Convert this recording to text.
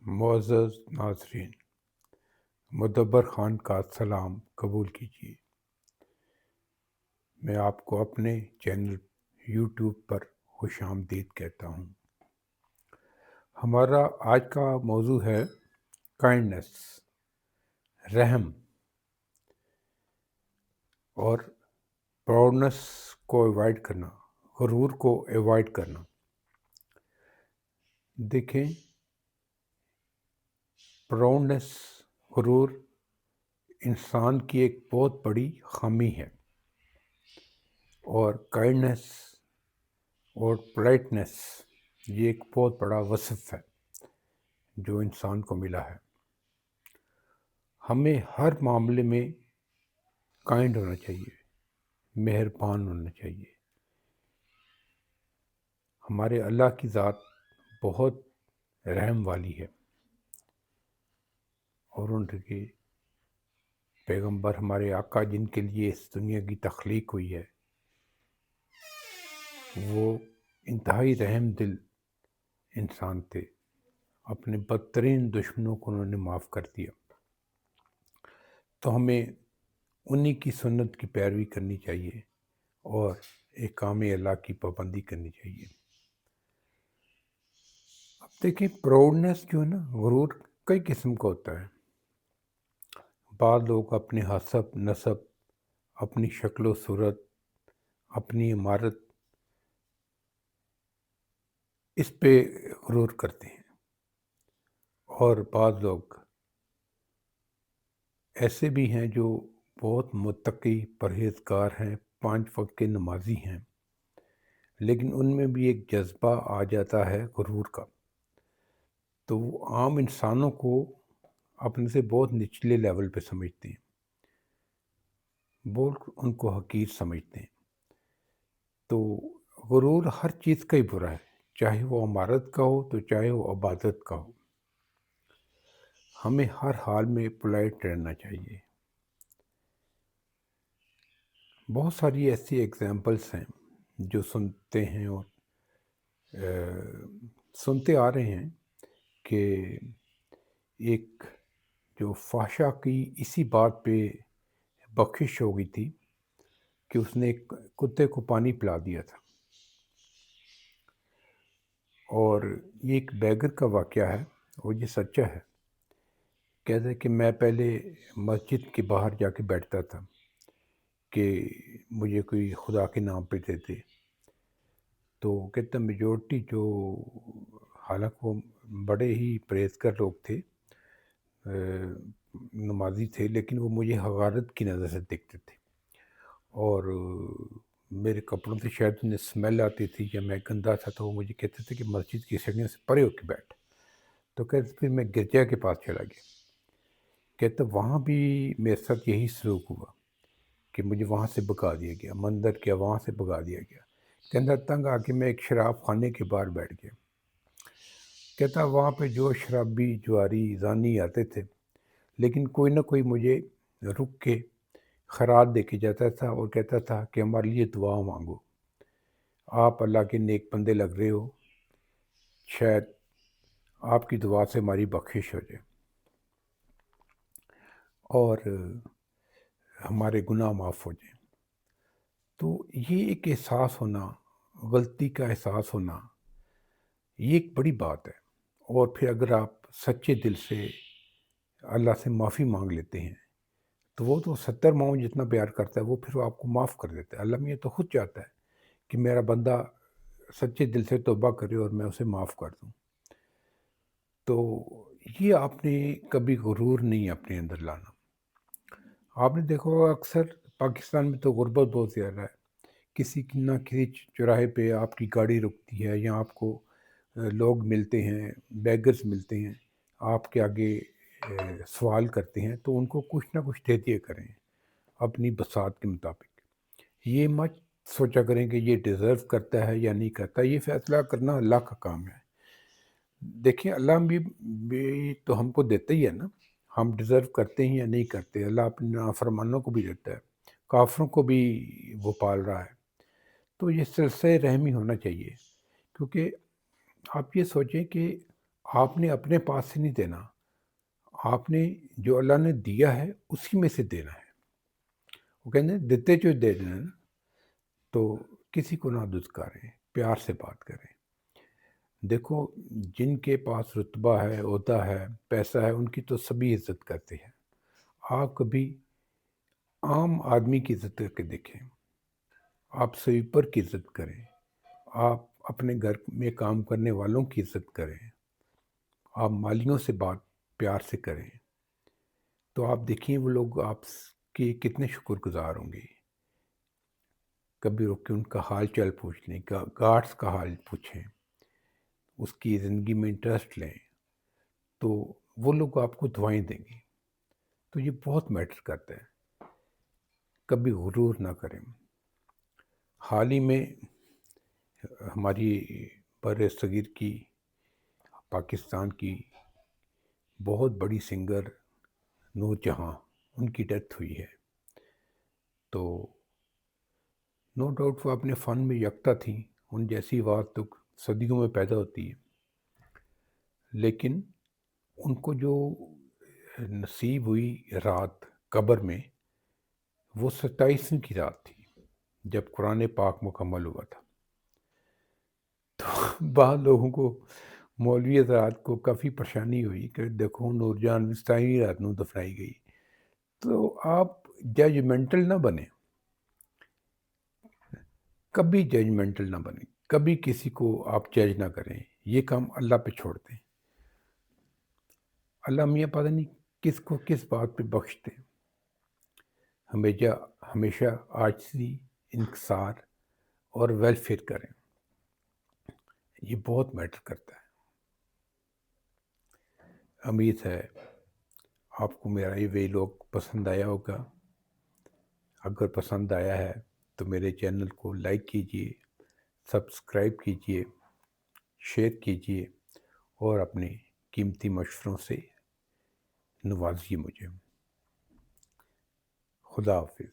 معزز ناظرین، مدبر خان کا سلام قبول کیجیے۔ میں آپ کو اپنے چینل یوٹیوب پر خوش آمدید کہتا ہوں۔ ہمارا آج کا موضوع ہے کائنڈنس، رحم اور پراؤڈنس کو ایوائڈ کرنا، غرور کو ایوائڈ کرنا۔ دیکھیں، پراؤڈنس، غرور انسان کی ایک بہت بڑی خامی ہے، اور کائنڈنس اور پولائٹنس یہ ایک بہت بڑا وصف ہے جو انسان کو ملا ہے۔ ہمیں ہر معاملے میں کائنڈ ہونا چاہیے، مہربان ہونا چاہیے۔ ہمارے اللہ کی ذات بہت رحم والی ہے، اور ان کے پیغمبر ہمارے آقا جن کے لیے اس دنیا کی تخلیق ہوئی ہے، وہ انتہائی رحم دل انسان تھے۔ اپنے بدترین دشمنوں کو انہوں نے معاف کر دیا۔ تو ہمیں انہی کی سنت کی پیروی کرنی چاہیے اور احکام اللہ کی پابندی کرنی چاہیے۔ اب دیکھیں، پراؤڈنس جو ہے نا، غرور کئی قسم کا ہوتا ہے۔ بعض لوگ اپنے حسب نسب، اپنی شکل و صورت، اپنی عمارت، اس پہ غرور کرتے ہیں، اور بعض لوگ ایسے بھی ہیں جو بہت متقی پرہیزگار ہیں، 5 وقت کے نمازی ہیں، لیکن ان میں بھی ایک جذبہ آ جاتا ہے غرور کا، تو وہ عام انسانوں کو اپنے سے بہت نچلے لیول پہ سمجھتے ہیں، بہت ان کو حقیر سمجھتے ہیں۔ تو غرور ہر چیز کا ہی برا ہے، چاہے وہ عمارت کا ہو تو چاہے وہ عبادت کا ہو۔ ہمیں ہر حال میں پولائٹ رہنا چاہیے۔ بہت ساری ایسی ایگزامپلس ہیں جو سنتے ہیں اور سنتے آ رہے ہیں کہ ایک جو فحشا کی اسی بات پہ بخشش ہو گئی تھی کہ اس نے ایک کتے کو پانی پلا دیا تھا، اور یہ ایک بیگر کا واقعہ ہے اور یہ سچا ہے۔ کہتے ہیں کہ میں پہلے مسجد کے باہر جا کے بیٹھتا تھا کہ مجھے کوئی خدا کے نام پہ دیتے، تو کہتا میجورٹی جو، حالانکہ وہ بڑے ہی پرہیزگار لوگ تھے، نمازی تھے، لیکن وہ مجھے حقارت کی نظر سے دیکھتے تھے، اور میرے کپڑوں سے شاید انہیں اسمیل آتی تھی یا میں گندا تھا، تو وہ مجھے کہتے تھے کہ مسجد کی سیڑھیوں سے پرے ہو کے بیٹھ۔ تو کہتے پھر میں گرجا کے پاس چلا گیا۔ کہتا وہاں بھی میرے ساتھ یہی سلوک ہوا کہ مجھے وہاں سے بھگا دیا گیا، مندر کیا وہاں سے بھگا دیا گیا۔ کہتا تنگ آ کے میں ایک شراب خانے کے باہر بیٹھ گیا۔ کہتا وہاں پہ جو شرابی، جواری، زانی آتے تھے، لیکن کوئی نہ کوئی مجھے رک کے خیرات دے کے جاتا تھا اور کہتا تھا کہ ہمارے لیے دعا مانگو، آپ اللہ کے نیک بندے لگ رہے ہو، شاید آپ کی دعا سے ہماری بخشش ہو جائے اور ہمارے گناہ معاف ہو جائیں۔ تو یہ ایک احساس ہونا، غلطی کا احساس ہونا، یہ ایک بڑی بات ہے۔ اور پھر اگر آپ سچے دل سے اللہ سے معافی مانگ لیتے ہیں تو وہ تو 70 ماؤں جتنا پیار کرتا ہے، وہ پھر وہ آپ کو معاف کر دیتا ہے۔ اللہ میاں تو خود چاہتا ہے کہ میرا بندہ سچے دل سے توبہ کرے اور میں اسے معاف کر دوں۔ تو یہ آپ نے کبھی غرور نہیں اپنے اندر لانا۔ آپ نے دیکھا ہوگا اکثر پاکستان میں تو غربت بہت زیادہ ہے، کسی کی نہ کسی چوراہے پہ آپ کی گاڑی رکتی ہے یا آپ کو لوگ ملتے ہیں، بیگرز ملتے ہیں، آپ کے آگے سوال کرتے ہیں، تو ان کو کچھ نہ کچھ دے دیا کریں اپنی بساط کے مطابق۔ یہ مت سوچا کریں کہ یہ ڈیزرو کرتا ہے یا نہیں کرتا، یہ فیصلہ کرنا اللہ کا کام ہے۔ دیکھیں، اللہ بھی تو ہم کو دیتا ہی ہے نا، ہم ڈیزرو کرتے ہیں یا نہیں کرتے۔ اللہ اپنے نافرمانوں کو بھی دیتا ہے، کافروں کو بھی وہ پال رہا ہے۔ تو یہ سلسلہ رحمی ہونا چاہیے، کیونکہ آپ یہ سوچیں کہ آپ نے اپنے پاس سے نہیں دینا، آپ نے جو اللہ نے دیا ہے اسی میں سے دینا ہے۔ وہ کہتے ہیں دیتے جو دے دیں تو کسی کو نہ دھتکاریں، پیار سے بات کریں۔ دیکھو جن کے پاس رتبہ ہے، عہدہ ہے، پیسہ ہے، ان کی تو سبھی عزت کرتے ہیں۔ آپ کبھی عام آدمی کی عزت کر کے دیکھیں، آپ سویپر کی عزت کریں، آپ اپنے گھر میں کام کرنے والوں کی عزت کریں، آپ مالیوں سے بات پیار سے کریں، تو آپ دیکھیں وہ لوگ آپ کے کتنے شکر گزار ہوں گے۔ کبھی رک کے ان کا حال چال پوچھ لیں، گارڈس کا حال پوچھیں، اس کی زندگی میں انٹرسٹ لیں، تو وہ لوگ آپ کو دعائیں دیں گے۔ تو یہ بہت میٹر کرتا ہے۔ کبھی غرور نہ کریں۔ حال ہی میں ہماری بر صغیر کی، پاکستان کی بہت بڑی سنگر نور جہاں، ان کی ڈیتھ ہوئی ہے۔ تو نو ڈاؤٹ وہ اپنے فن میں یکتا تھیں، ان جیسی آواز تو صدیوں میں پیدا ہوتی ہے، لیکن ان کو جو نصیب ہوئی رات قبر میں، وہ 27ویں کی رات تھی جب قرآن پاک مکمل ہوا تھا۔ تو بعض لوگوں کو، مولوی حضرات کو کافی پریشانی ہوئی کہ دیکھو نور جان 27ویں رات نو دفنائی گئی۔ تو آپ ججمنٹل نہ بنیں، کبھی ججمنٹل نہ بنیں، کبھی کسی کو آپ جج نہ کریں، یہ کام اللہ پہ چھوڑ دیں۔ اللہ میاں پتہ نہیں کس کو کس بات پہ بخشتے۔ ہمیشہ عاجزی، انکسار اور ویلفیئر کریں، یہ بہت میٹر کرتا ہے۔ امید ہے آپ کو میرا یہ ویلوگ پسند آیا ہوگا۔ اگر پسند آیا ہے تو میرے چینل کو لائک کیجیے، سبسکرائب کیجیے، شیئر کیجیے اور اپنے قیمتی مشوروں سے نوازیے مجھے۔ خدا حافظ۔